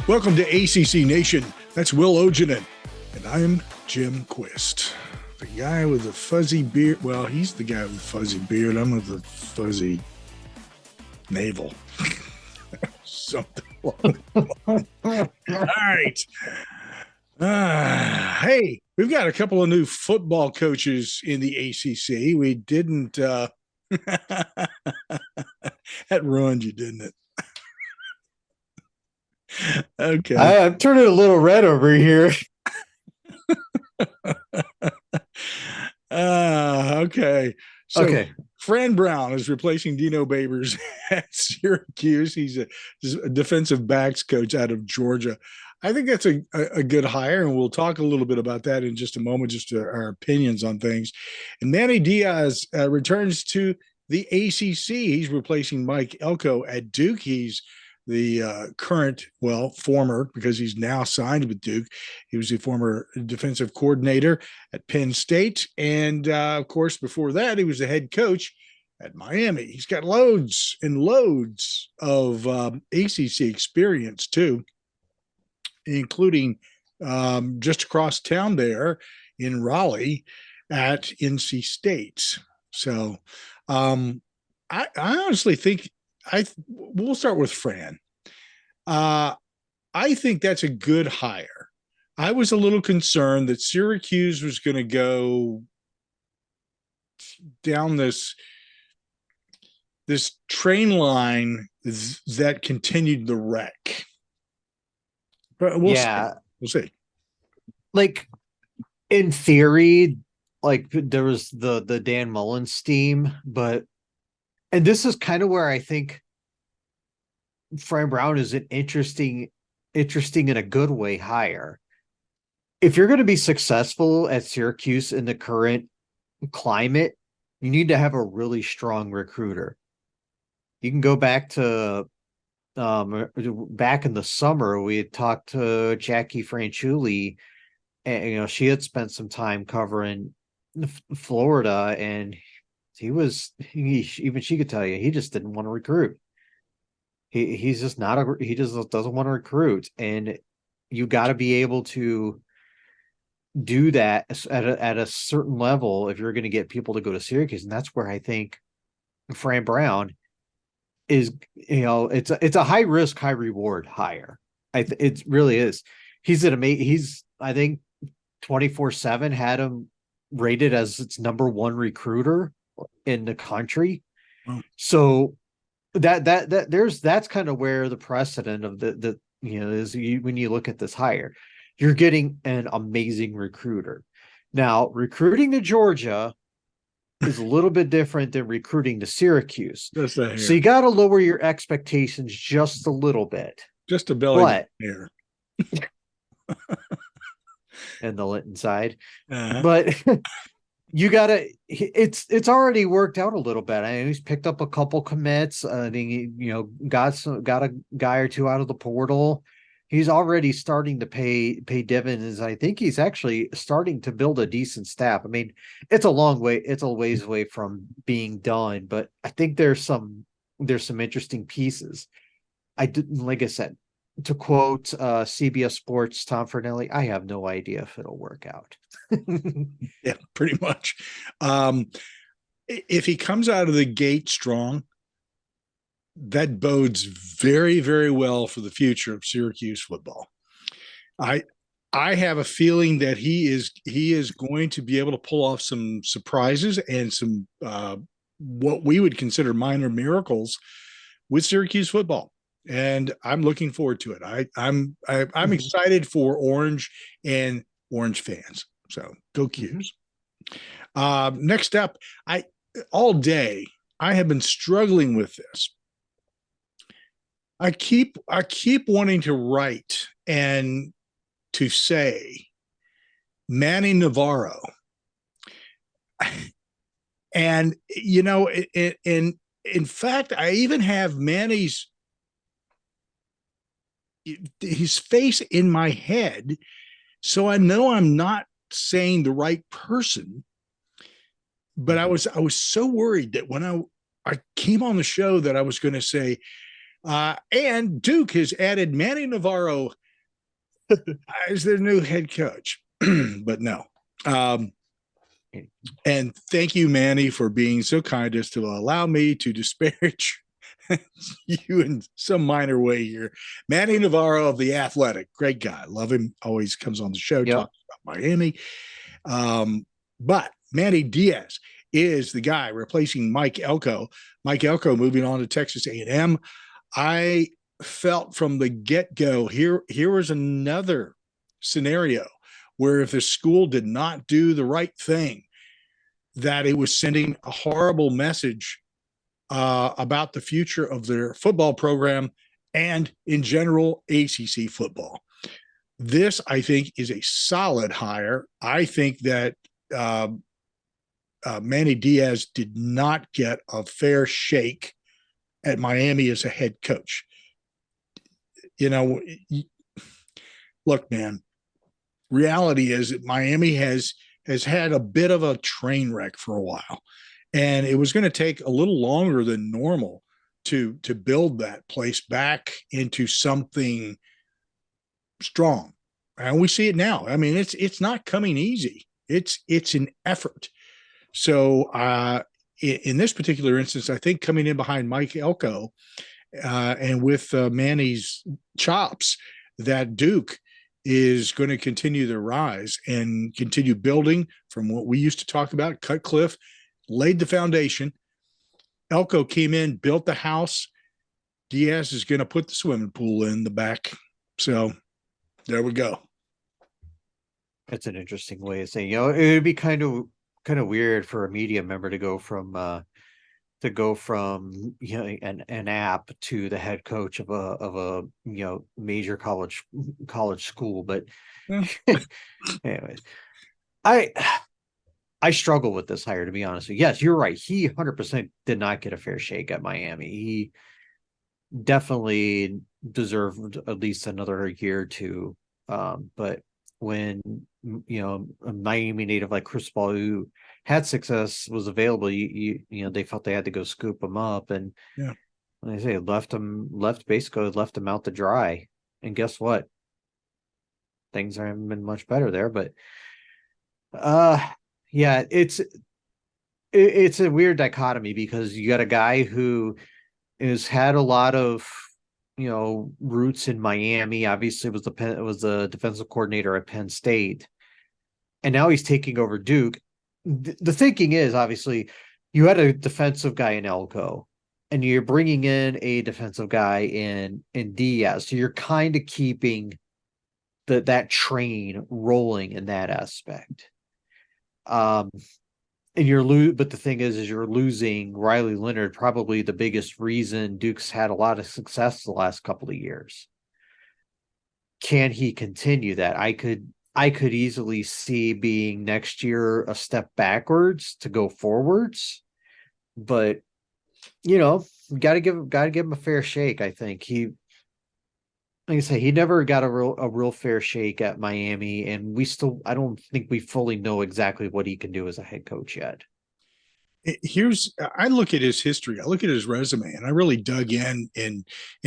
Welcome to ACC Nation. That's Will Ogenin, and I'm Jim Quist. The guy with the fuzzy beard. Well, he's the guy with the fuzzy beard. I'm with the fuzzy navel. Something. All right. Hey, we've got a couple of new football coaches in the ACC. We didn't. That ruined you, didn't it? Okay. I'm turning a little red over here. Okay. So Okay. Fran Brown is replacing Dino Babers at Syracuse. He's a defensive backs coach out of Georgia. I think that's a good hire, and we'll talk a little bit about that in just a moment, just our opinions on things. And Manny Diaz returns to the ACC. He's replacing Mike Elko at Duke. He's the former, because he's now signed with Duke. He was the former defensive coordinator at Penn State. And, of course, before that, he was the head coach at Miami. He's got loads and loads of ACC experience, too, including just across town there in Raleigh at NC State. So I honestly think we'll start with Fran. I think that's a good hire. I was a little concerned that Syracuse was going to go down this train line that continued the wreck. But we'll see. Like, in theory, like there was the Dan Mullins theme, and this is kind of where I think Fran Brown is an interesting in a good way hire. If you're going to be successful at Syracuse in the current climate, you need to have a really strong recruiter. You can go back to back in the summer, we had talked to Jackie Franchuli, and she had spent some time covering Florida, and she could tell you he just didn't want to recruit. He just doesn't want to recruit, and you got to be able to do that at a certain level if you're going to get people to go to Syracuse. And that's where I think Fran Brown is. It's a high risk, high reward hire. It really is. He's I think 24/7 had him rated as its number one recruiter in the country. So that's kind of where the precedent of the is when you look at this hire, you're getting an amazing recruiter. Now, recruiting to Georgia is a little bit different than recruiting to Syracuse. So you got to lower your expectations just a little bit. Just a belly hair. And the Linton side. But you gotta. It's already worked out a little bit. I mean, he's picked up a couple commits. He got a guy or two out of the portal. He's already starting to pay dividends. I think he's actually starting to build a decent staff. I mean, it's a long way. It's a ways away from being done, but I think there's some interesting pieces. Like I said, to quote CBS Sports Tom Fernelli, I have no idea if it'll work out. Yeah, pretty much. If he comes out of the gate strong, that bodes very, very well for the future of Syracuse football. I have a feeling that he is going to be able to pull off some surprises and some what we would consider minor miracles with Syracuse football. And I'm looking forward to it. I'm excited for Orange and Orange fans. So go Qs. Next up, all day I have been struggling with this. I keep wanting to write and to say Manny Navarro, and in fact, I even have Manny's his face in my head, so I know I'm not saying the right person. But I was so worried that when I came on the show that I was going to say And Duke has added Manny Navarro as their new head coach. But no. Um, and thank you, Manny, for being so kind as to allow me to disparage you in some minor way here. Manny Navarro of The Athletic, great guy. Love him. Always comes on the show, Yep. talks about Miami. But Manny Diaz is the guy replacing Mike Elko. Mike Elko moving on to Texas A&M. I felt from the get-go here was another scenario where if the school did not do the right thing, that it was sending a horrible message about the future of their football program and in general ACC football. This, I think, is a solid hire. I think that Manny Diaz did not get a fair shake at Miami as a head coach. You know, look, man, reality is that Miami has had a bit of a train wreck for a while, and it was going to take a little longer than normal to build that place back into something strong. And we see it now. I mean, it's not coming easy. It's an effort. So in this particular instance, I think coming in behind Mike Elko and with Manny's chops, that Duke is going to continue their rise and continue building from what we used to talk about. Cutcliffe laid the foundation. Elko came in, built the house. Diaz is going to put the swimming pool in the back. So there we go. That's an interesting way of saying, it would be kind of weird for a media member to go from an app to the head coach of a major college school. But Yeah. anyways, I struggle with this hire, to be honest with you. Yes, you're right. He 100% did not get a fair shake at Miami. He definitely deserved at least another year or two. But when a Miami native like Chris Paul, who had success, was available, they felt they had to go scoop him up, and Yeah, like I say, left him out to dry. And guess what? Things haven't been much better there. But yeah, it's a weird dichotomy, because you got a guy who has had a lot of roots in Miami. Obviously was the defensive coordinator at Penn State, and now he's taking over Duke. The thinking is, obviously, you had a defensive guy in Elko, and you're bringing in a defensive guy in Diaz, so you're kind of keeping that train rolling in that aspect. And but the thing is you're losing Riley Leonard, probably the biggest reason Duke's had a lot of success the last couple of years. Can he continue that? I could easily see being next year a step backwards to go forwards, but gotta give him a fair shake. I think like I say, he never got a real fair shake at Miami, and I don't think we fully know exactly what he can do as a head coach yet. I look at his history, I look at his resume, and I really dug in and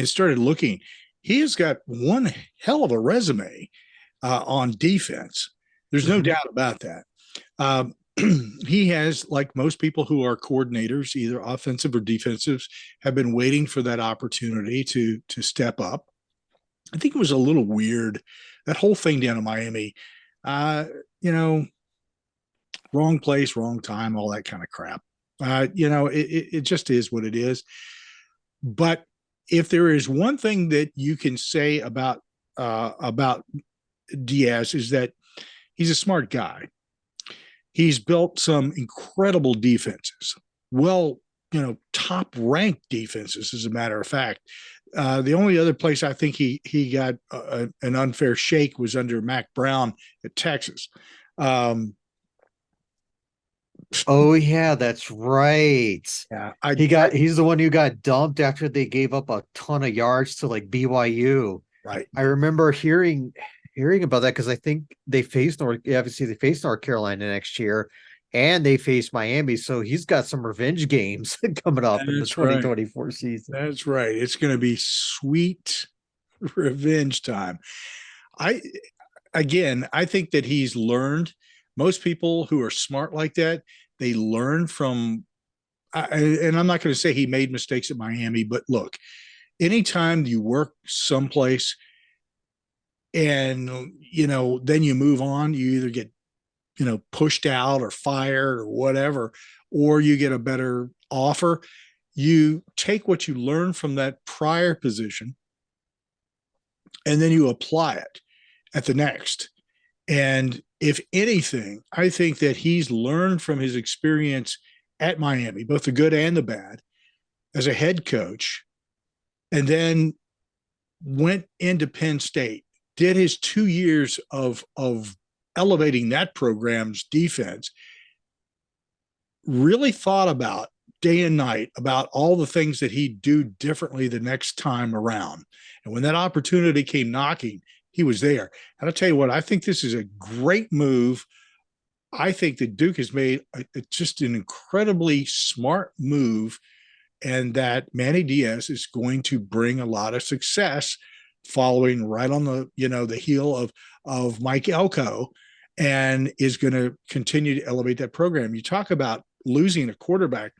started looking. He has got one hell of a resume on defense. There's no doubt about that. He has, like most people who are coordinators, either offensive or defensive, have been waiting for that opportunity to step up. I think it was a little weird, that whole thing down in Miami. Wrong place, wrong time, all that kind of crap. It just is what it is. But if there is one thing that you can say about Diaz, is that he's a smart guy. He's built some incredible defenses. Well, top ranked defenses, as a matter of fact. The only other place I think he got an unfair shake was under Mac Brown at Texas. Oh yeah, that's right. Yeah, he's the one who got dumped after they gave up a ton of yards to like BYU. Right. I remember hearing about that, because I think they faced North Carolina next year, and they face Miami, so he's got some revenge games coming up in the That's right. 2024 season. That's right. It's going to be sweet revenge time. I I think that he's learned. Most people who are smart like that, they learn from. And I'm not going to say he made mistakes at Miami, but look, anytime you work someplace and then you move on, you either get pushed out or fired or whatever, or you get a better offer. You take what you learn from that prior position and then you apply it at the next. And if anything, I think that he's learned from his experience at Miami, both the good and the bad, as a head coach, and then went into Penn State, did his 2 years of elevating that program's defense, really thought about day and night about all the things that he'd do differently the next time around. And when that opportunity came knocking, he was there. And I'll tell you what, I think this is a great move. I think that Duke has made just an incredibly smart move, and that Manny Diaz is going to bring a lot of success, following right on the heel of Mike Elko, and is going to continue to elevate that program. You talk about losing a quarterback.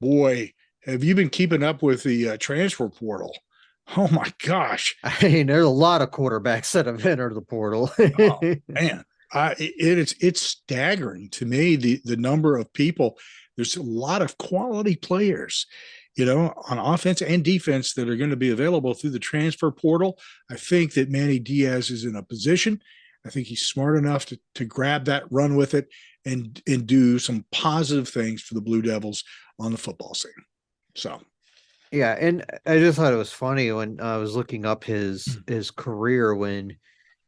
Boy, have you been keeping up with the transfer portal? Oh my gosh. I mean, there's a lot of quarterbacks that have entered the portal. Oh man. It's staggering to me, the number of people. There's a lot of quality players, on offense and defense, that are going to be available through the transfer portal. I think that Manny Diaz is in a position. I think he's smart enough to grab that, run with it, and do some positive things for the Blue Devils on the football scene. So, Yeah, and I just thought it was funny when I was looking up his career when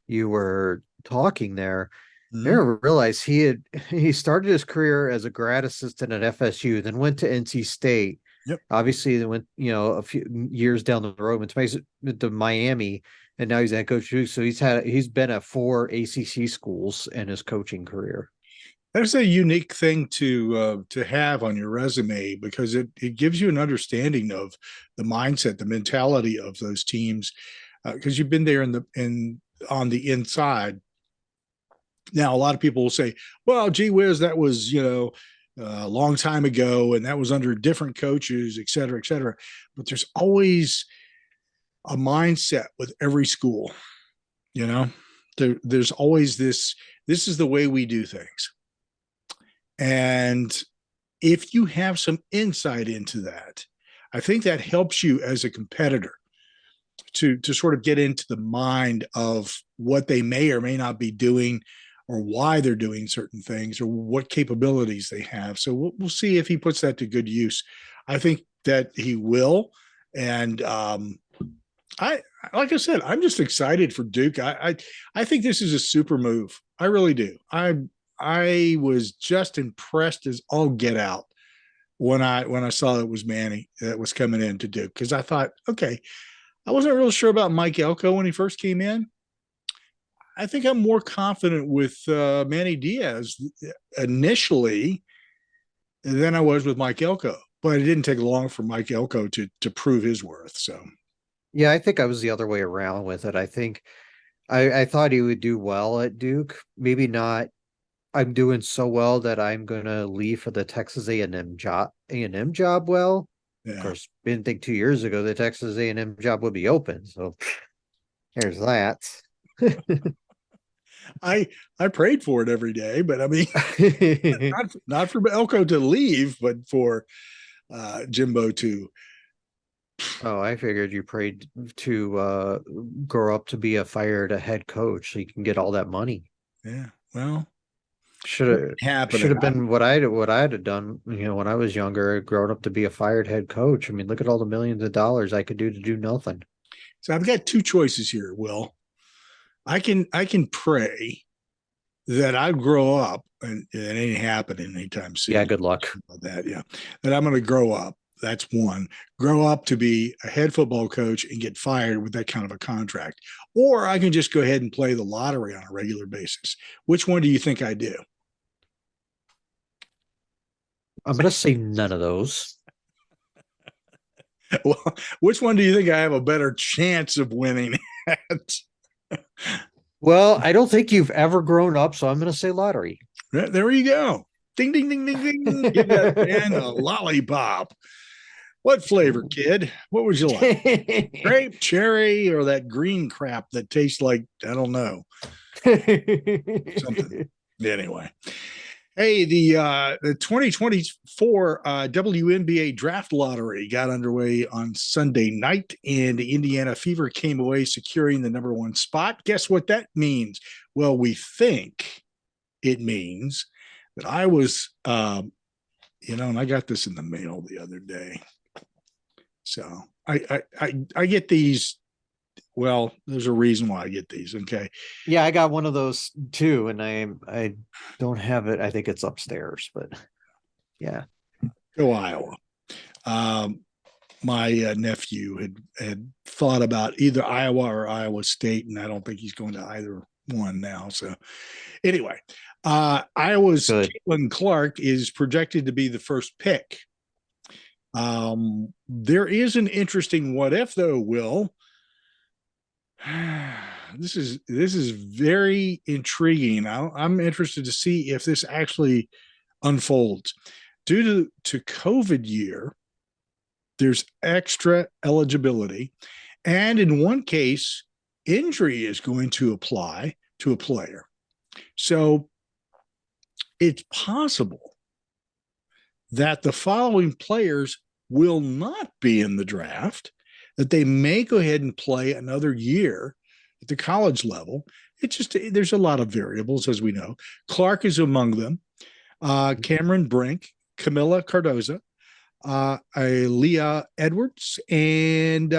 you were talking there. I mm-hmm. didn't realize he started his career as a grad assistant at FSU, then went to NC State. Yep. Obviously, then went a few years down the road, went to Miami, and now he's at coach. So he's been at 4 ACC schools in his coaching career. That's a unique thing to have on your resume, because it gives you an understanding of the mindset, the mentality of those teams, because you've been there on the inside. Now, a lot of people will say, "Well, gee whiz, that was a long time ago, and that was under different coaches, et cetera, et cetera." But there's always a mindset with every school. There's always this. This is the way we do things. And if you have some insight into that, I think that helps you as a competitor to sort of get into the mind of what they may or may not be doing, or why they're doing certain things, or what capabilities they have. So we'll see if he puts that to good use. I think that he will. And like I said, I'm just excited for Duke. I think this is a super move. I really do. I was just impressed as all get out when I saw it was Manny that was coming in to Duke, because I thought, okay, I wasn't real sure about Mike Elko when he first came in. I think I'm more confident with Manny Diaz initially than I was with Mike Elko, but it didn't take long for Mike Elko to prove his worth. So, yeah, I think I was the other way around with it. I think I thought he would do well at Duke. Maybe not. I'm doing so well that I'm gonna leave for the Texas A&M job. Well, yeah. of course, didn't think 2 years ago the Texas A&M job would be open. So there's that. I prayed for it every day, but I mean, not for Elko to leave, but for Jimbo to. Oh, I figured you prayed to grow up to be a head coach so you can get all that money. Yeah, well, should have been what I'd have done, when I was younger, growing up to be a fired head coach. I mean, look at all the millions of dollars I could do to do nothing. So I've got two choices here, Will. I can pray that I grow up, and it ain't happening anytime soon. Yeah, good luck. About that, yeah. That I'm going to grow up. That's one. Grow up to be a head football coach and get fired with that kind of a contract. Or I can just go ahead and play the lottery on a regular basis. Which one do you think I do? I'm gonna say none of those. Well, which one do you think I have a better chance of winning at? Well, I don't think you've ever grown up, so I'm gonna say lottery. There you go. Ding, ding, ding, ding, ding. Give that man a lollipop. What flavor, kid? What would you like? Grape, cherry, or that green crap that tastes like, I don't know, something. Anyway. Hey, the 2024 WNBA draft lottery got underway on Sunday night, and the Indiana Fever came away securing the number one spot. Guess what that means? Well, we think it means that I was, and I got this in the mail the other day. So I get these. Well, there's a reason why I get these. Okay. Yeah, I got one of those too, and I don't have it. I think it's upstairs, but yeah. Go Iowa. Um, my nephew had thought about either Iowa or Iowa State, and I don't think he's going to either one now. So anyway, Iowa's Good. Caitlin Clark is projected to be the first pick. There is an interesting what if though, Will. This is very intriguing. I'm interested to see if this actually unfolds. Due to COVID year, there's extra eligibility, and in one case, injury is going to apply to a player. So it's possible that the following players will not be in the draft, that they may go ahead and play another year at the college level. It's just, there's a lot of variables, as we know. Clark is among them. Cameron Brink, Camilla Cardoza, Leah Edwards, and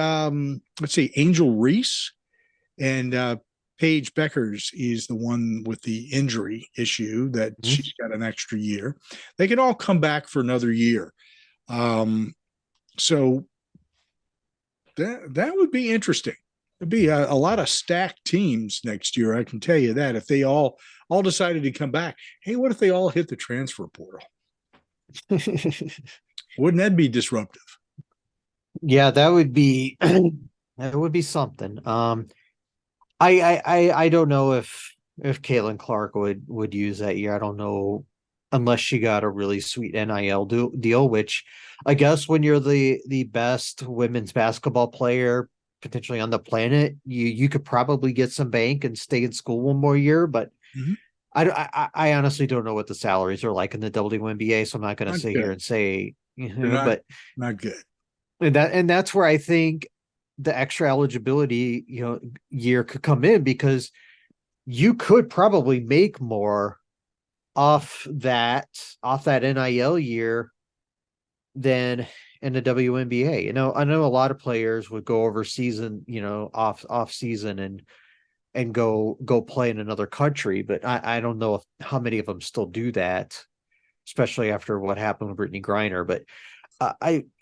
let's see, Angel Reese, and Paige Beckers is the one with the injury issue that she's got an extra year. They can all come back for another year. So that would be interesting. It'd be a lot of stacked teams next year. I can tell you that if they all decided to come back. Hey, what if they all hit the transfer portal? Wouldn't that be disruptive? Yeah, that would be that would be something. I don't know if Caitlin Clark would use that year. I don't know unless she got a really sweet NIL deal, which I guess when you're the best women's basketball player potentially on the planet, you could probably get some bank and stay in school one more year. But mm-hmm. I honestly don't know what the salaries are like in the WNBA, so I'm not going to sit here and say, but not good. And that's where I think the extra eligibility, year could come in, because you could probably make more off that NIL year than in the WNBA. I know a lot of players would go over season, off season and go play in another country, but I don't know how many of them still do that, especially after what happened with Brittany Griner. But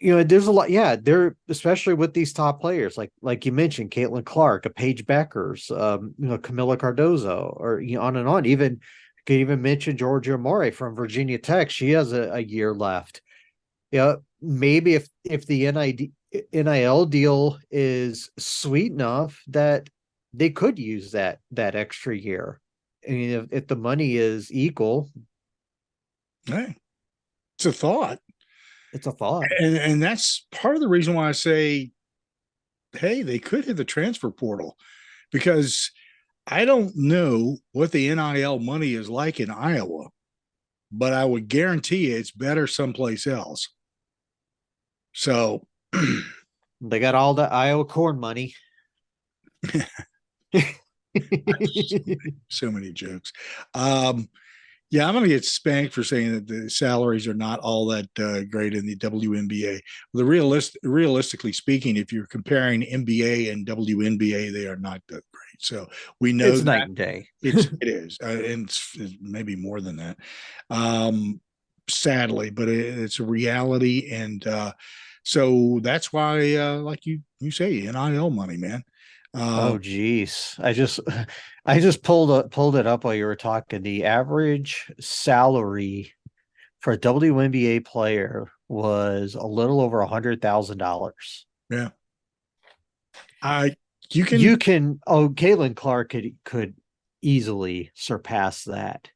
there's a lot, there, especially with these top players, like you mentioned, Caitlin Clark, a Paige Beckers, Camilla Cardozo, or on and on. Even could even mention Georgia Amore from Virginia Tech. She has a year left. Maybe if the NIL deal is sweet enough that they could use that extra year. I mean, if the money is equal, hey, it's a thought. It's a thought. And that's part of the reason why I say, hey, they could hit the transfer portal, because I don't know what the NIL money is like in Iowa, but I would guarantee it's better someplace else. So they got all the Iowa corn money. so many jokes. Yeah, I'm going to get spanked for saying that the salaries are not all that great in the WNBA. Realistically speaking, if you're comparing NBA and WNBA, they are not that great. So we know it's that night and day. it is, and it's maybe more than that. Sadly, but it's a reality, and so that's why, like you say, NIL money, man. Oh geez. I just pulled it up while you were talking. The average salary for a WNBA player was a little over $100,000. Yeah. I you You can can Caitlin Clark could easily surpass that.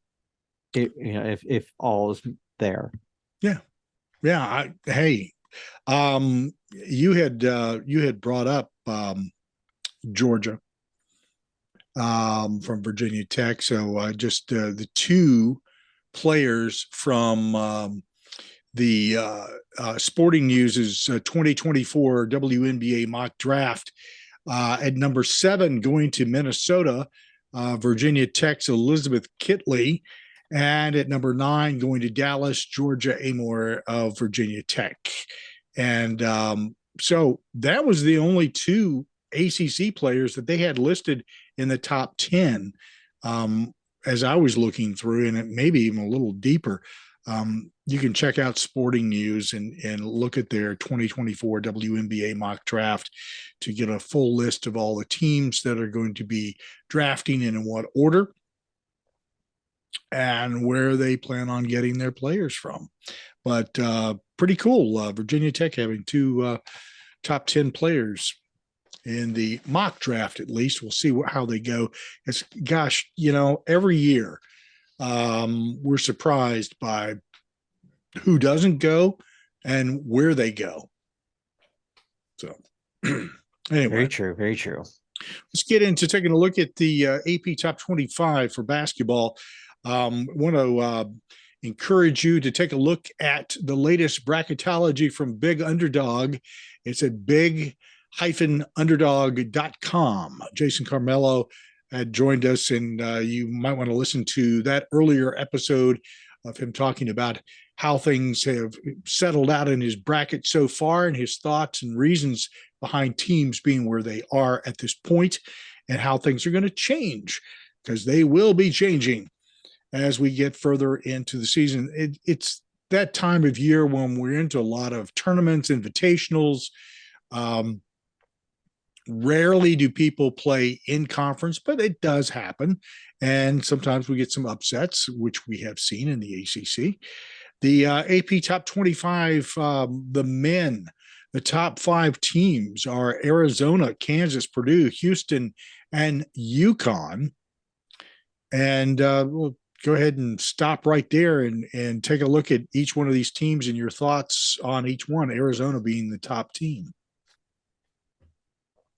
If all is there. yeah. Yeah. You had brought up Georgia from Virginia Tech. So just the two players from the Sporting News' 2024 WNBA mock draft. At number 7, going to Minnesota, Virginia Tech's Elizabeth Kitley. And at number 9, going to Dallas, Georgia Amore of Virginia Tech. And so that was the only two ACC players that they had listed in the top 10 as I was looking through, and it maybe even a little deeper. You can check out Sporting News and look at their 2024 WNBA mock draft to get a full list of all the teams that are going to be drafting and in what order and where they plan on getting their players from. But pretty cool. Virginia Tech having two top 10 players in the mock draft, at least. We'll see how they go. It's, gosh, every year we're surprised by who doesn't go and where they go. So anyway, very true, very true. Let's get into taking a look at the AP Top 25 for basketball. Want to encourage you to take a look at the latest bracketology from Big Underdog. It's at big-underdog.com. Jason Carmelo had joined us, and you might want to listen to that earlier episode of him talking about how things have settled out in his bracket so far and his thoughts and reasons behind teams being where they are at this point and how things are going to change, because they will be changing as we get further into the season. It's that time of year when we're into a lot of tournaments, invitationals. Rarely do people play in conference, but it does happen. And sometimes we get some upsets, which we have seen in the ACC. The AP Top 25, the men, the top 5 teams are Arizona, Kansas, Purdue, Houston, and UConn. And we'll go ahead and stop right there and take a look at each one of these teams and your thoughts on each one, Arizona being the top team.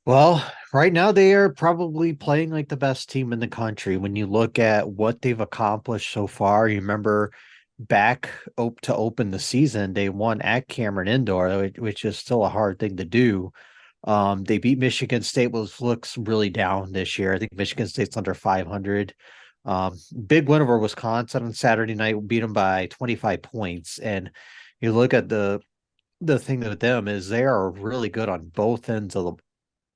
Well, right now they are probably playing like the best team in the country. When you look at what they've accomplished so far, you remember back to open the season, they won at Cameron Indoor, which is still a hard thing to do. They beat Michigan State, which looks really down this year. I think Michigan State's under 500. Big win over Wisconsin on Saturday night, beat them by 25 points. And you look at the thing with them is they are really good on both ends of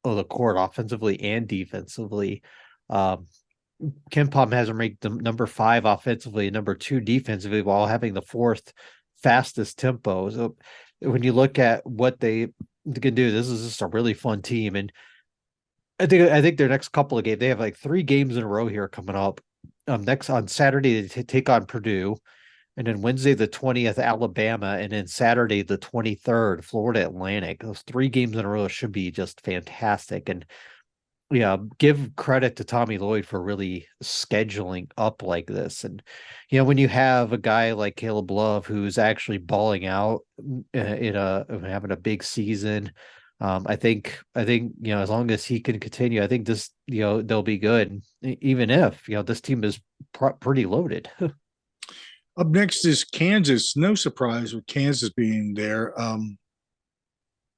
the court, offensively and defensively. KenPom has them ranked number 5 offensively, number 2 defensively, while having the 4th fastest tempo. So when you look at what they can do, this is just a really fun team. And I think their next couple of games, they have like 3 games in a row here coming up. Next on Saturday, they take on Purdue, and then Wednesday the 20th, Alabama, and then Saturday the 23rd, Florida Atlantic. Those 3 games in a row should be just fantastic. And yeah, give credit to Tommy Lloyd for really scheduling up like this. And when you have a guy like Caleb Love who's actually balling out having a big season, I think as long as he can continue, I think this they'll be good, even if this team is pretty loaded. Up next is Kansas. No surprise with Kansas being there.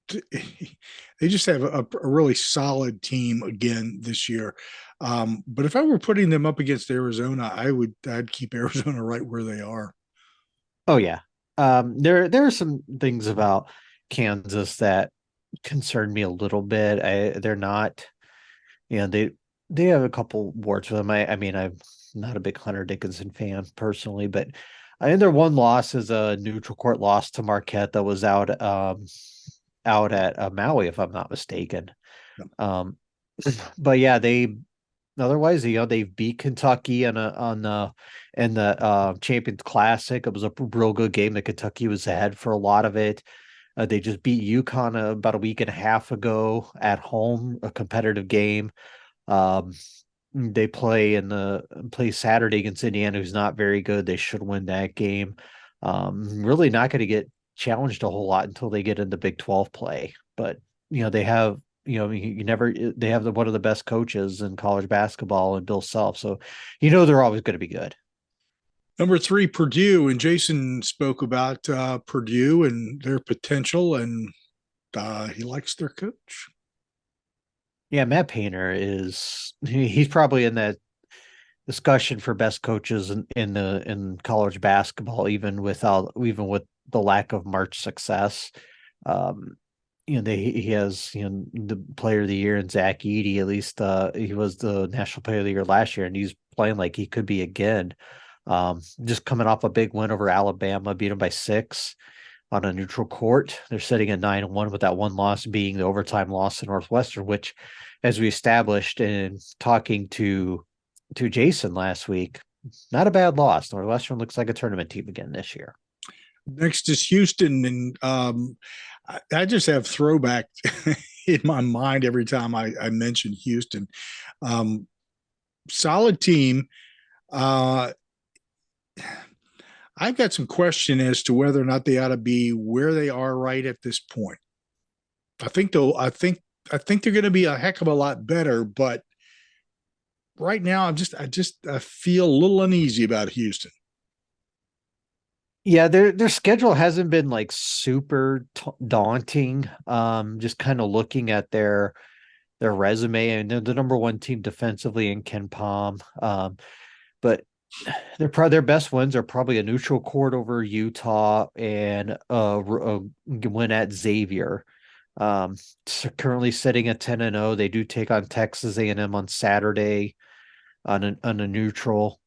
They just have a really solid team again this year. But if I were putting them up against Arizona, I'd keep Arizona right where they are. Oh yeah. There are some things about Kansas that concern me a little bit. They're not, they have a couple warts with them. I mean, I'm not a big Hunter Dickinson fan personally, but I think their one loss is a neutral court loss to Marquette that was out at Maui, if I'm not mistaken. But yeah, Otherwise, they beat Kentucky on the in the Champions Classic. It was a real good game that Kentucky was ahead for a lot of it. They just beat UConn about a week and a half ago at home, a competitive game. Um, they play Saturday against Indiana, who's not very good. They should win that game. Really not going to get challenged a whole lot until they get into Big 12 play. But they have you never they have one of the best coaches in college basketball and Bill Self, so they're always going to be good. Number three, Purdue, and Jason spoke about Purdue and their potential, and he likes their coach. Yeah, Matt Painter he's probably in that discussion for best coaches in college basketball, even with the lack of March success. Um, he has the player of the year in Zach Edey. At least he was the national player of the year last year, and he's playing like he could be again. Just coming off a big win over Alabama, beat them by 6 on a neutral court. They're sitting at 9-1, with that one loss being the overtime loss to Northwestern, which, as we established in talking to Jason last week, not a bad loss. Northwestern looks like a tournament team again this year. Next is Houston, and I just have throwback in my mind every time I mention Houston. Um, Solid team. Uh, I've got some question as to whether or not they ought to be where they are right at this point. I think though, I think they're going to be a heck of a lot better, but right now I feel a little uneasy about Houston. Yeah, their schedule hasn't been like super daunting. Just kind of looking at their resume, and they're the number one team defensively in Ken Palm. But their best wins are probably a neutral court over Utah and a win at Xavier. So currently sitting at 10-0. They do take on Texas A&M on Saturday on a neutral,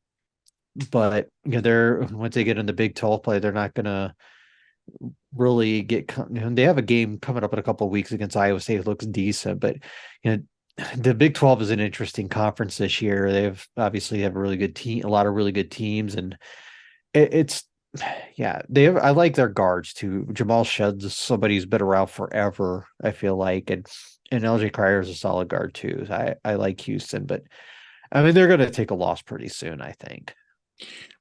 but they're once they get into Big 12 play, they're not gonna really they have a game coming up in a couple of weeks against Iowa State. It looks decent, but you know the Big 12 is an interesting conference this year. They've obviously have a really good team, a lot of really good teams, and it's yeah, I like their guards too. Jamal Shedd's somebody who's been around forever, I feel like, and LJ Cryer is a solid guard too. I like Houston, but I mean they're gonna take a loss pretty soon, I think.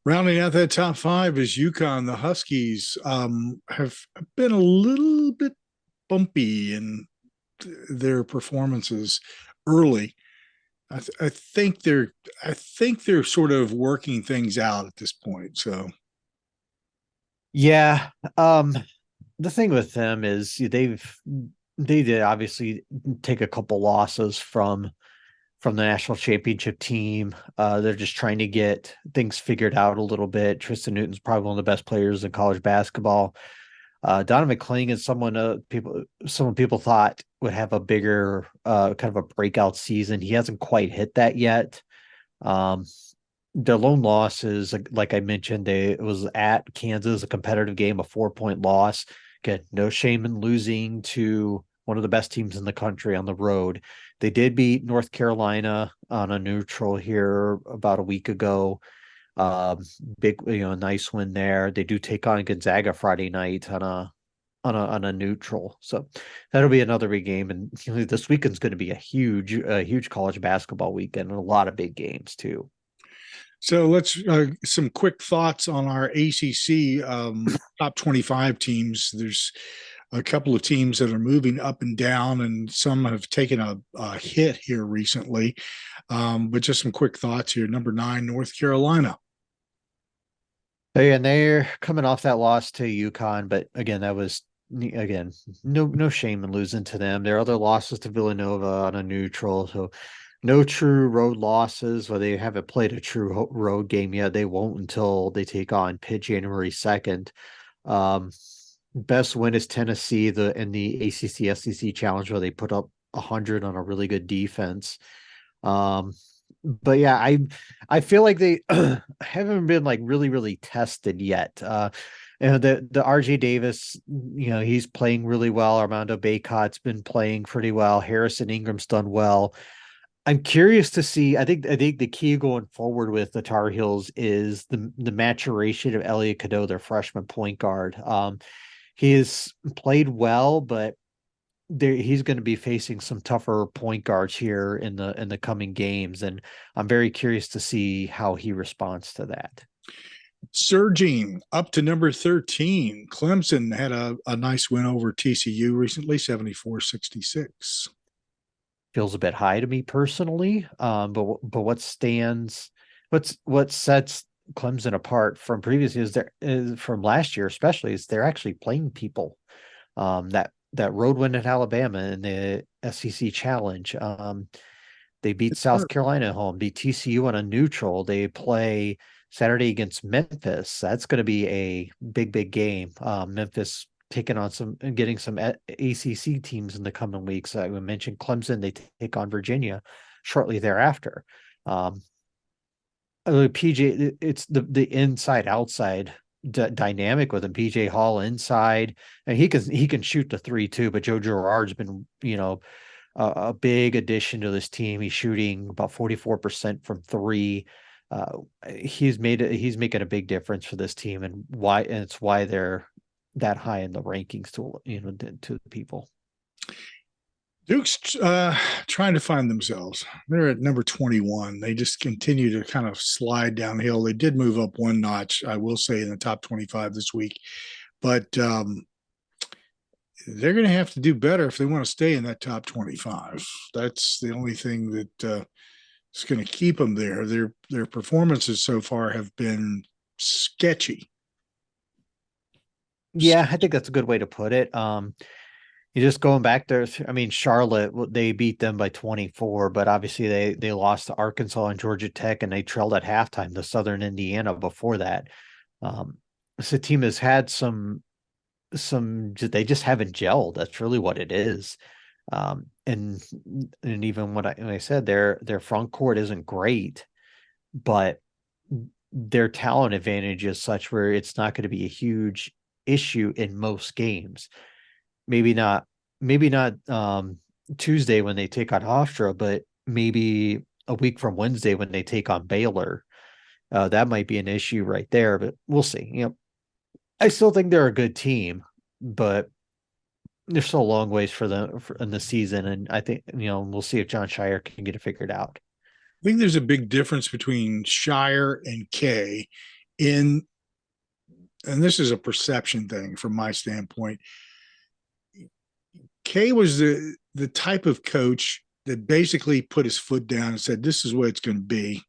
Rounding out that top five is UConn. The Huskies have been a little bit bumpy in their performances early. I think they're sort of working things out at this point. So Yeah. The thing with them is they did obviously take a couple losses from the national championship team. They're just trying to get things figured out a little bit. Tristan Newton's probably one of the best players in college basketball. Donovan McClain is someone people thought would have a bigger kind of a breakout season. He hasn't quite hit that yet. Um, their lone loss is like I mentioned, it was at Kansas, a competitive game, a 4-point loss. Again, no shame in losing to one of the best teams in the country on the road. They did beat North Carolina on a neutral here about a week ago. Um, Big, nice win there. They do take on Gonzaga Friday night on a neutral, so that'll be another big game. And this weekend's going to be a huge college basketball weekend, and a lot of big games too. So let's some quick thoughts on our ACC top 25 teams. There's a couple of teams that are moving up and down, and some have taken a hit here recently. But just some quick thoughts here. Number 9, North Carolina. And they're coming off that loss to UConn, but again, that was again no shame in losing to them. Their other losses to Villanova on a neutral, so no true road losses. Well, they haven't played a true road game yet. They won't until they take on Pitt January 2nd. Um, Best win is Tennessee in the ACC SEC Challenge, where they put up 100 on a really good defense. Um, but yeah, I feel like they haven't been like really tested yet. The RJ Davis, he's playing really well. Armando Baycott's been playing pretty well. Harrison Ingram's done well. I'm curious to see. I think the key going forward with the Tar Heels is the maturation of Elliot Cadeau, their freshman point guard. He has played well, but he's going to be facing some tougher point guards here in the coming games, and I'm very curious to see how he responds to that. Surging up to number 13. Clemson had a nice win over TCU recently, 74-66. Feels a bit high to me personally, but what sets Clemson apart from previous is from last year, especially, is they're actually playing people. That road win at Alabama in the SEC Challenge. They beat South Carolina at home, beat TCU on a neutral. They play Saturday against Memphis. That's going to be a big game. Memphis taking on getting some ACC teams in the coming weeks. I mentioned Clemson. They take on Virginia shortly thereafter. PJ, it's the inside outside dynamic with him. PJ Hall inside, and he can shoot the three too. But Joe Girard's been a big addition to this team. He's shooting about 44% from three. He's making a big difference for this team, and it's why they're that high in the rankings to the people. Duke's trying to find themselves. They're at number 21. They just continue to kind of slide downhill. They did move up one notch, I will say, in the top 25 this week, but they're going to have to do better if they want to stay in that top 25. That's the only thing that is going to keep them there. Their performances so far have been sketchy. Yeah, I think that's a good way to put it. You're just going back there. I mean, Charlotte, they beat them by 24, but obviously they lost to Arkansas and Georgia Tech, and they trailed at halftime to Southern Indiana before that. So the team has had some they just haven't gelled. That's really what it is. And even when I said their front court isn't great, but their talent advantage is such where it's not going to be a huge issue in most games. Maybe not Tuesday when they take on Hofstra, but maybe a week from Wednesday when they take on Baylor. That might be an issue right there, but we'll see. I still think they're a good team, but there's still a long ways for them in the season, and I think we'll see if John Shire can get it figured out. I think there's a big difference between Shire and Kay and this is a perception thing from my standpoint. Kay was the type of coach that basically put his foot down and said, "This is what it's going to be,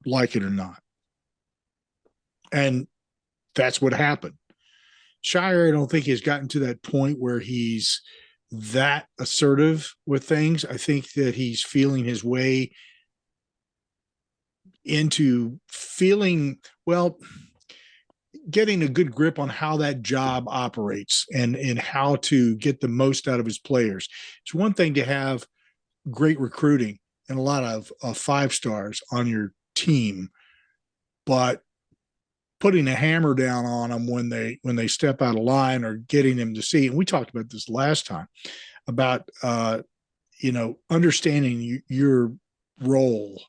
like it or not," and that's what happened. Shire, I don't think he's gotten to that point where he's that assertive with things. I think that he's feeling his way into getting a good grip on how that job operates and how to get the most out of his players. It's one thing to have great recruiting and a lot of five stars on your team, but putting a hammer down on them when they step out of line or getting them to see. And we talked about this last time about understanding your role,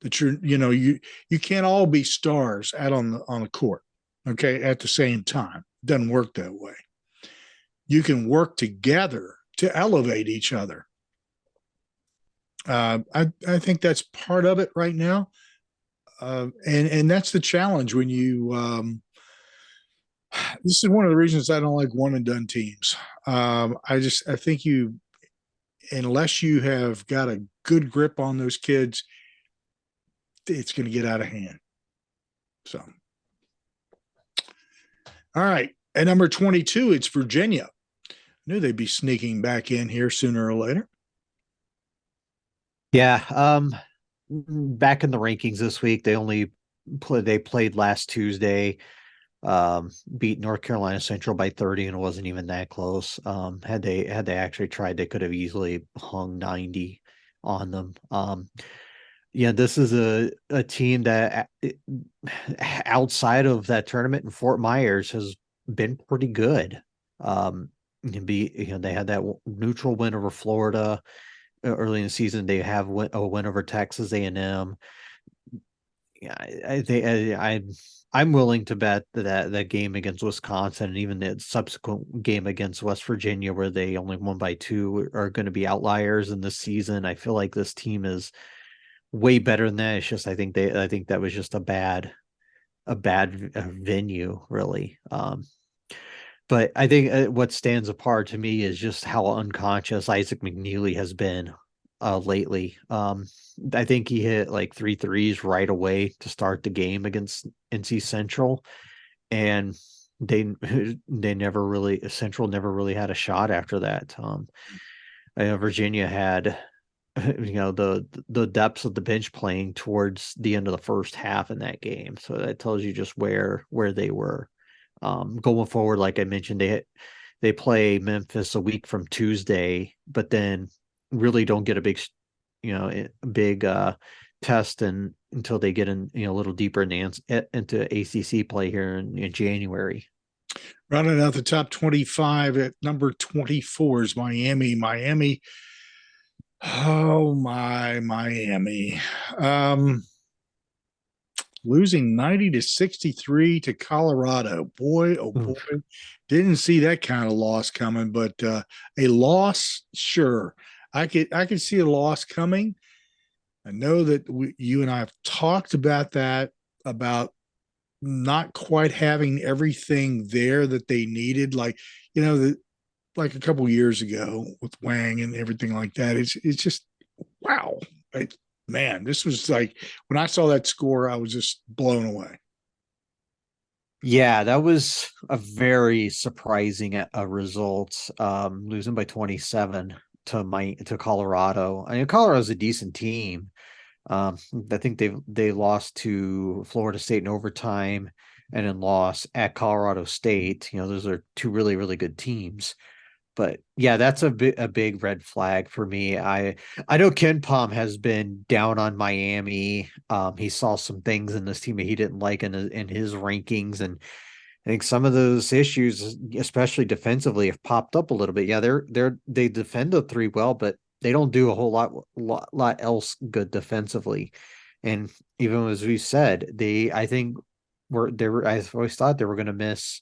that you can't all be stars out on the court, okay, at the same time. It doesn't work that way. You can work together to elevate each other. I think that's part of it right now. And that's the challenge when you this is one of the reasons I don't like one and done teams. I think unless you have got a good grip on those kids, it's going to get out of hand. So, all right. At number 22, it's Virginia. I knew they'd be sneaking back in here sooner or later. Yeah. Back in the rankings this week, they played last Tuesday, beat North Carolina Central by 30, and it wasn't even that close. Had they actually tried, they could have easily hung 90 on them. This is a team that outside of that tournament in Fort Myers has been pretty good. They had that neutral win over Florida. early in the season. They have a win over Texas A&M. Yeah, I think I'm willing to bet that game against Wisconsin and even the subsequent game against West Virginia, where they only won by 2, are going to be outliers in this season. I feel like this team is way better than that. It's just I think that was just a bad venue, really. But I think what stands apart to me is just how unconscious Isaac McNeely has been lately. I think he hit like 3 threes right away to start the game against NC Central, and they they never really Central never really had a shot after that. I know Virginia had the depths of the bench playing towards the end of the first half in that game, so that tells you just where they were. Going forward, like I mentioned, they play Memphis a week from Tuesday, but then really don't get a big test until they get in a little deeper into ACC play here in January. Rounding out the top 25 at number 24 is Miami. Miami. Oh my Miami. Losing 90-63 to Colorado. Boy, oh boy. Oof. Didn't see that kind of loss coming, but a loss, sure. I could see a loss coming. I know that you and I have talked about that, about not quite having everything there that they needed. Like, like a couple years ago with Wang and everything like that. It's just wow. Man, this was like when I saw that score, I was just blown away. Yeah, that was a very surprising result. Losing by 27 to Colorado. I mean, Colorado's a decent team. I think they lost to Florida State in overtime and then lost at Colorado State. Those are two really, really good teams. But yeah, that's a big red flag for me. I know Ken Palm has been down on Miami. He saw some things in this team that he didn't like in his rankings, and I think some of those issues, especially defensively, have popped up a little bit. Yeah, they defend the three well, but they don't do a whole lot else good defensively. And even as we said, I think I always thought they were going to miss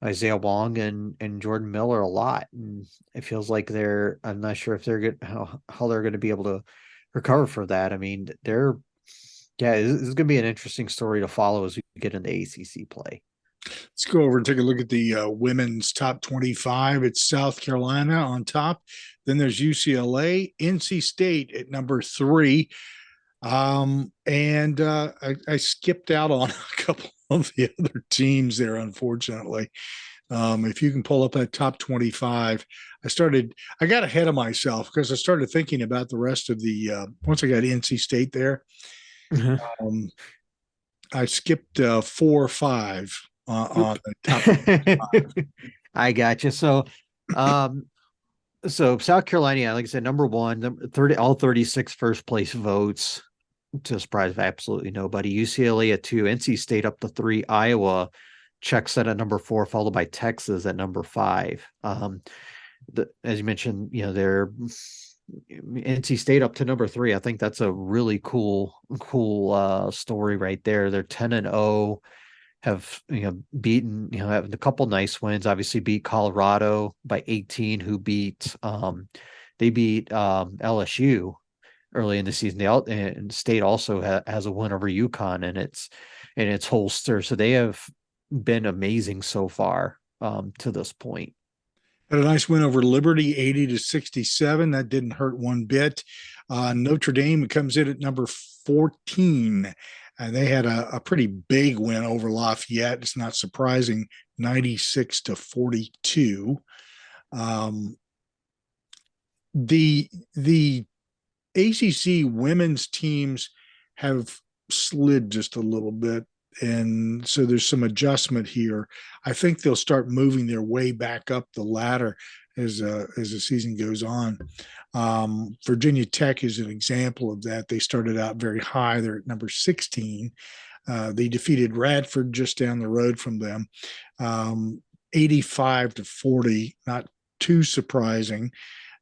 Isaiah Wong and Jordan Miller a lot. And it feels like I'm not sure if they're good, how they're going to be able to recover for that. I mean, yeah, this is going to be an interesting story to follow as we get into ACC play. Let's go over and take a look at the women's top 25. It's South Carolina on top. Then there's UCLA, NC State at number 3. And I skipped out on a couple of the other teams there, unfortunately. If you can pull up that top 25, I got ahead of myself because I started thinking about the rest of once I got NC State there, Mhm. um, I skipped 4 or 5 on Oop. the top. I got you. Um, so South Carolina, like I said, number one, number 30, all 36 first place votes, to the surprise of absolutely nobody. UCLA at 2, NC State up to 3, Iowa checks that at number 4, followed by Texas at number 5. As you mentioned, they're NC State up to number 3. I think that's a really cool story right there. They're 10-0, have beaten, having a couple nice wins. Obviously beat Colorado by 18, who they beat LSU early in the season. And State also has a win over UConn in its holster. So they have been amazing so far to this point. Had a nice win over Liberty, 80-67. That didn't hurt one bit. Notre Dame comes in at number 14. And they had a pretty big win over Lafayette. It's not surprising, 96-42. The ACC women's teams have slid just a little bit, and so there's some adjustment here. I think they'll start moving their way back up the ladder as the season goes on. Virginia Tech is an example of that. They started out very high. They're at number 16. They defeated Radford just down the road from them, 85-40. Not too surprising.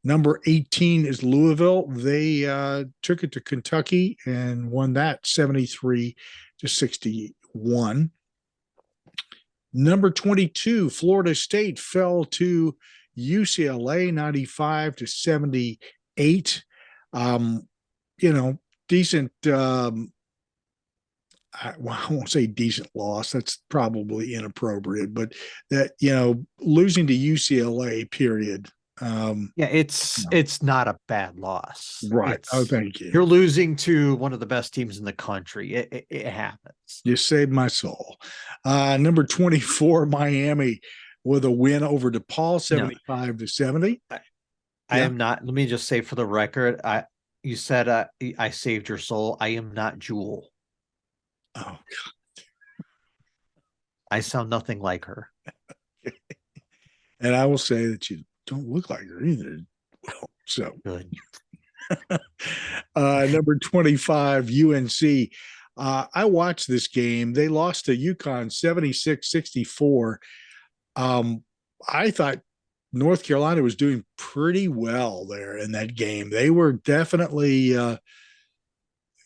Number 18 is Louisville. They took it to Kentucky and won that 73-61. Number 22, Florida State fell to UCLA 95-78. Um, decent. I won't say decent loss. That's probably inappropriate, but that losing to UCLA. Period. Yeah, No. it's not a bad loss. Right. Oh, It's thank you. you're losing to one of the best teams in the country. It happens. You saved my soul. Number 24, Miami, with a win over DePaul, No, 75-70. I Yeah. am not. Let me just say for the record, you said I saved your soul. I am not Jewel. Oh, I sound nothing like her. and I will say that you don't look like her either. Well, so Good. number 25, UNC. I watched this game. They lost to UConn 76-64. I thought North Carolina was doing pretty well there in that game. They were definitely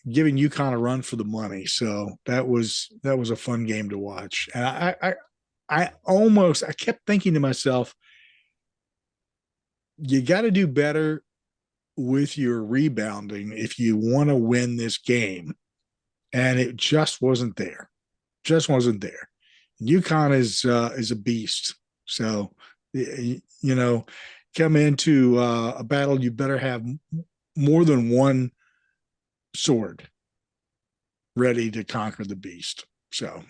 giving UConn a run for the money. So that was a fun game to watch. And I kept thinking to myself, you got to do better with your rebounding if you want to win this game. And it just wasn't there. Just wasn't there. UConn is a beast. So come into a battle, you better have more than one sword ready to conquer the beast. So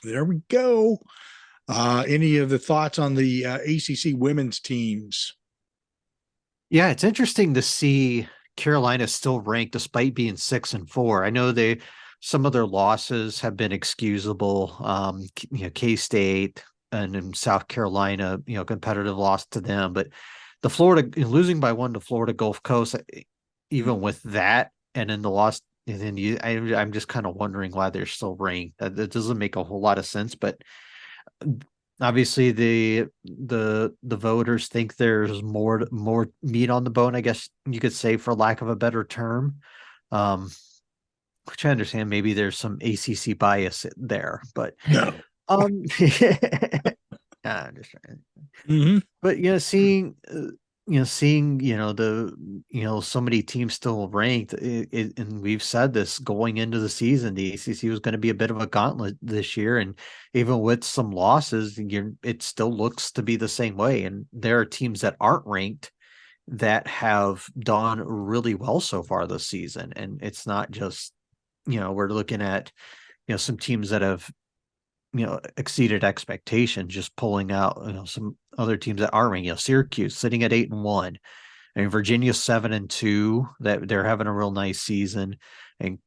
there we go. Any of the thoughts on the ACC women's teams? Yeah, it's interesting to see Carolina still ranked despite being 6-4. I know some of their losses have been excusable. K-State and in South Carolina, competitive loss to them, but the Florida losing by 1 to Florida Gulf Coast, even with that, and then the loss, and then I'm just kind of wondering why they're still ranked. That doesn't make a whole lot of sense, but obviously the voters think there's more meat on the bone, I guess you could say, for lack of a better term. Which I understand maybe there's some ACC bias there, but No. I'm just trying. Mm-hmm. But seeing so many teams still ranked, and we've said this going into the season, the ACC was going to be a bit of a gauntlet this year, and even with some losses, it still looks to be the same way. And there are teams that aren't ranked that have done really well so far this season, and it's not just we're looking at some teams that have exceeded expectations, just pulling out some other teams that are ranked. Syracuse sitting at 8-1, and Virginia 7-2. That they're having a real nice season, and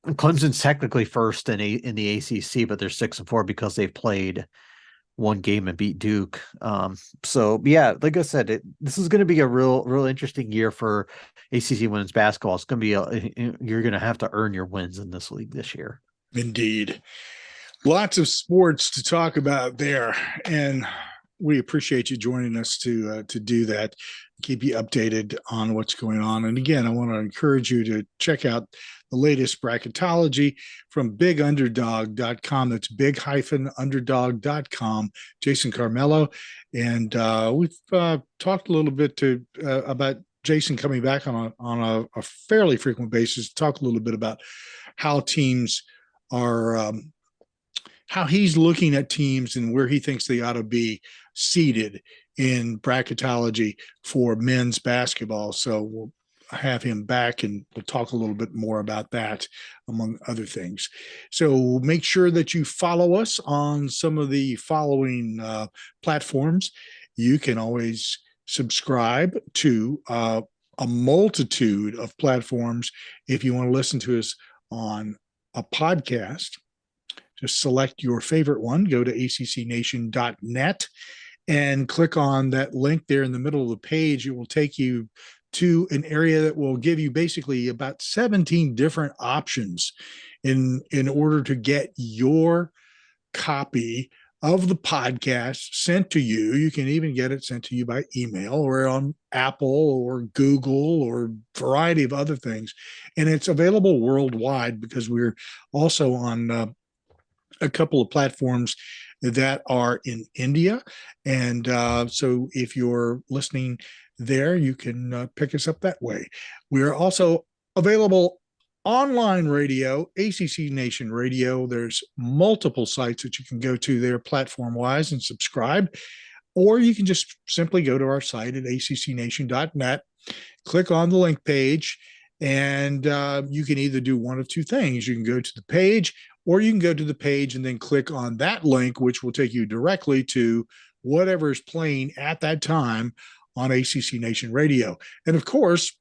Clemson's technically first in the ACC, but they're 6-4 because they've played one game and beat Duke. So yeah, like I said, this is going to be a real interesting year for ACC women's basketball. It's going to be you're going to have to earn your wins in this league this year. Indeed. Lots of sports to talk about there, and we appreciate you joining us to do that, keep you updated on what's going on. And again, I want to encourage you to check out the latest bracketology from bigunderdog.com. That's big-underdog.com. Jason Carmelo, and we've talked a little bit about Jason coming back on a fairly frequent basis to talk a little bit about how teams are how he's looking at teams and where he thinks they ought to be seated in bracketology for men's basketball. So we'll have him back and we'll talk a little bit more about that, among other things. So make sure that you follow us on some of the following platforms. You can always subscribe to a multitude of platforms if you want to listen to us on a podcast. Just select your favorite one, go to accnation.net and click on that link there in the middle of the page. It will take you to an area that will give you basically about 17 different options in order to get your copy of the podcast sent to you. You can even get it sent to you by email or on Apple or Google or a variety of other things. And it's available worldwide because we're also on a couple of platforms that are in India. And so if you're listening there, you can pick us up that way. We are also available online radio, ACC Nation Radio. There's multiple sites that you can go to there platform wise and subscribe. Or you can just simply go to our site at accnation.net, click on the link page, and you can either do one of two things. You can go to the page, or you can go to the page and then click on that link, which will take you directly to whatever is playing at that time on ACC Nation Radio. And of course,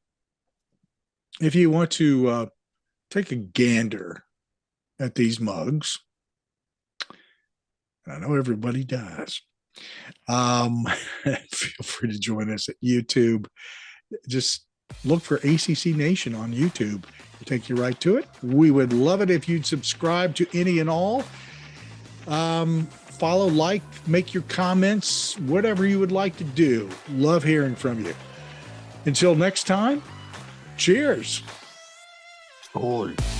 if you want to take a gander at these mugs, I know everybody does, feel free to join us at YouTube. Just look for ACC Nation on YouTube. It'll take you right to it. We would love it if you'd subscribe to any and all. Follow, like, make your comments, whatever you would like to do. Love hearing from you. Until next time, cheers. Skål.